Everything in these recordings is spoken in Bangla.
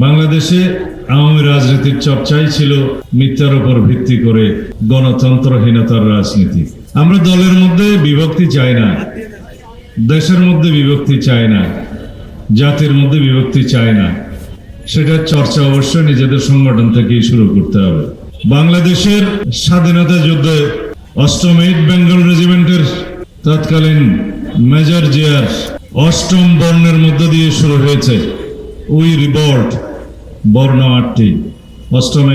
বাংলাদেশে আওয়ামী রাজনীতির চর্চাই ছিল মিথ্যার উপর ভিত্তি করে গণতন্ত্রহীনতার রাজনীতি। আমরা দলের মধ্যে বিভক্তি চাই না, দেশের মধ্যে বিভক্তি চাই না, জাতির মধ্যে বিভক্তি চাই না। সেটার চর্চা অবশ্যই নিজেদের সংগঠন থেকেই শুরু করতে হবে। বাংলাদেশের স্বাধীনতা যুদ্ধে 8ম 8 বেঙ্গল রেজিমেন্টের তৎকালীন মেজর জিয়ার 8ম বর্ণের মধ্য দিয়ে শুরু হয়েছে উই রিভল্ট, বর্ণ 8টি, 8ম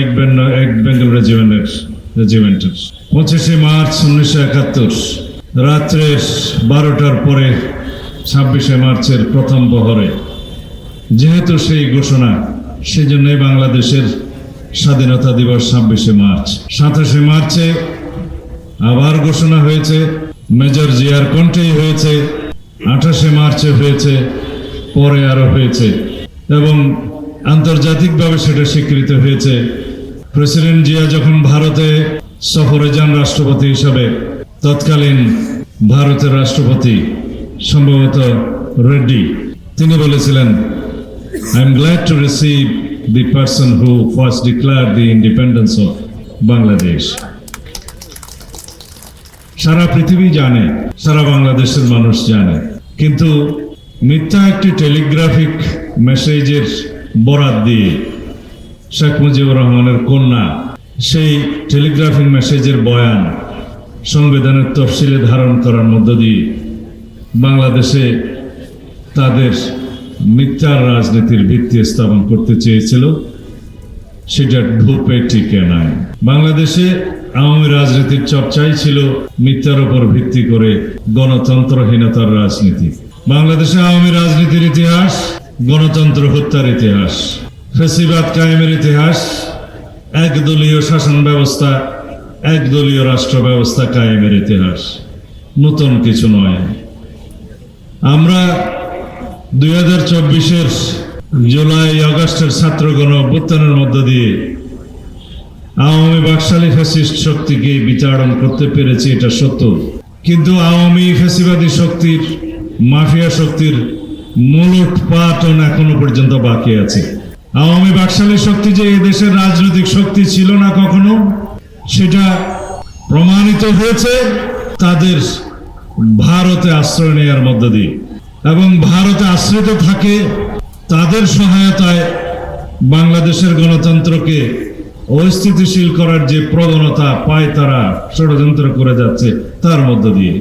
8 বেঙ্গল রেজিমেন্টের 25শে মার্চ 1971 রাত্রে 12টার পরে 26শে মার্চের প্রথম প্রহরে, যেহেতু সেই ঘোষণা, সেজন্যই বাংলাদেশের স্বাধীনতা দিবস 26শে মার্চ। 27শে মার্চে আবার ঘোষণা হয়েছে, মেজর জিয়ার কণ্ঠেই হয়েছে, 28শে মার্চে হয়েছে, পরে আরো হয়েছে এবং আন্তর্জাতিকভাবে সেটা স্বীকৃত হয়েছে। প্রেসিডেন্ট জিয়া যখন ভারতে সফরে যান রাষ্ট্রপতি হিসাবে, তৎকালীন ভারতের রাষ্ট্রপতি সম্ভবত রেড্ডি, তিনি বলেছিলেন, I am glad to receive the person who first declared the independence of Bangladesh. সারা পৃথিবী জানে, সারা বাংলাদেশের মানুষ জানে, কিন্তু মিথ্যা একটি টেলিগ্রাফিক মেসেজের বরাত দিয়ে শেখ মুজিবুর রহমানের কন্যা সেই টেলিগ্রাফিক মেসেজের বয়ান সংবিধানের তফসিলে ধারণ করার মধ্য দিয়ে বাংলাদেশে তাদের মিথ্যার রাজনীতির ভিত্তি স্থাপন করতে চেয়েছিল। সেটা ঢুপে টিকে নাই। বাংলাদেশে আওয়ামী রাজনীতির চর্চাই ছিল মিথ্যার উপর ভিত্তি করে গণতন্ত্রহীনতার রাজনীতি। বাংলাদেশে আওয়ামী রাজনীতির ইতিহাস গণতন্ত্র হত্যার ইতিহাস, ফ্যাসিবাদ কায়েমের ইতিহাস, একদলীয় শাসন ব্যবস্থা, একদলীয় রাষ্ট্র ব্যবস্থা কায়েমের ইতিহাস, নতুন কিছু নয়। আমরা 2024-এর জুলাই আগস্টের ছাত্র গণ অভ্যুত্থানের মধ্য দিয়ে আওয়ামী বাকশালী ফ্যাসিস্ট শক্তিকে বিতাড়ন করতে পেরেছি, এটা সত্য। কিন্তু আওয়ামী ফ্যাসিবাদী শক্তির, মাফিয়া শক্তির মূলোৎপাটন এখনো পর্যন্ত বাকি আছে। আওয়ামী বাকশালী শক্তি যে এদেশের রাজনৈতিক শক্তি ছিল না কখনো, সেটা প্রমাণিত হয়েছে তাদের ভারতে আশ্রয় নেওয়ার মধ্য দিয়ে, এবং ভারতে আশ্রিত থাকে তাদের সহায়তায় বাংলাদেশের গণতন্ত্রকে অস্থিতিশীল করার যে প্রবণতা পায়, তারা ষড়যন্ত্র করে যাচ্ছে তার মধ্য দিয়ে।